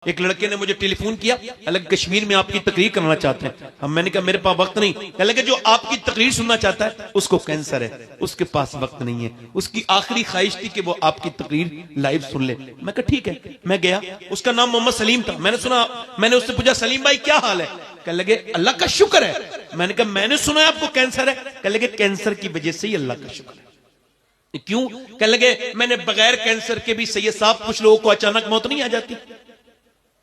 एक लड़के ने मुझे टेलीफोन किया, अलग कश्मीर में आपकी तकरीर करना चाहते हैं। हम मैंने कहा मेरे पास वक्त नहीं। कह लगे जो आपकी तकरीर सुनना चाहता है उसको कैंसर है, उसके पास वक्त नहीं है, उसकी आखिरी ख्वाहिश थी कि वो आपकी तकरीर लाइव सुन ले। मैं कहा ठीक है। मैं गया, उसका नाम मोहम्मद सलीम था। मैंने उससे पूछा सलीम भाई क्या हाल है? कह लगे अल्लाह का शुक्र है। मैंने कहा मैंने सुना है आपको कैंसर है। कह लगे कैंसर की वजह से ही अल्लाह का शुक्र है। क्यों? कह लगे मैंने बगैर कैंसर के भी सैयद साहब कुछ लोगों को अचानक मौत नहीं आ जाती,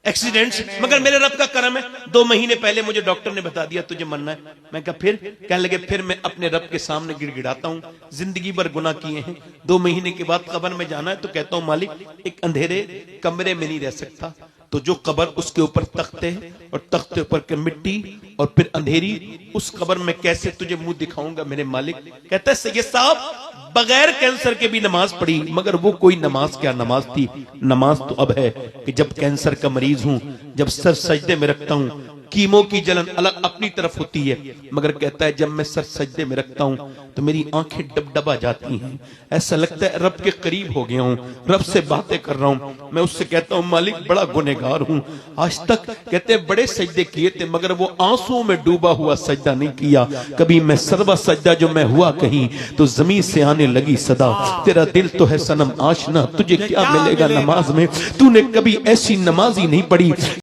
एक्सीडेंट्स, मगर मेरे रब का करम है 2 महीने पहले मुझे डॉक्टर ने बता दिया तुझे मरना है। मैं कहा फिर? कहने लगे फिर मैं अपने रब के सामने गिड़गिड़ाता हूं, जिंदगी भर गुनाह किए हैं, 2 महीने के बाद कब्र में जाना है तो कहता हूं मालिक एक अंधेरे कमरे में नहीं रह सकता, तो जो कब्र उसके ऊपर तख्ते और तख्ते ऊपर के मिट्टी और फिर अंधेरी, उस कब्र में कैसे तुझे मुंह दिखाऊंगा मेरे मालिक। कहता है सैयद साहब बगैर कैंसर के भी नमाज पढ़ी, मगर वो कोई नमाज क्या नमाज थी। नमाज तो अब है कि जब कैंसर का मरीज हूं, जब सर सजदे में रखता हूं, कीमो की जलन अलग अपनी तरफ होती है, मगर कहता है जब मैं सर सजदे में रखता हूं तो मेरी आंखें डबडबा जाती हैं, ऐसा लगता है रब के करीब हो गया हूं, रब से बातें कर रहा हूं। मैं उससे कहता हूं मालिक बड़ा गुनहगार हूं, आज तक कहते हैं बड़े सजदे किए थे मगर वो आंसुओं में डूबा हुआ सजदा नहीं किया। कभी मैं सर्वा सजदा जो मैं हुआ कहीं तो जमीन से आने लगी सदा, तेरा दिल तो है सनम आशना तुझे क्या मिलेगा नमाज में, तूने कभी ऐसी नमाज ही नहीं पढ़ी।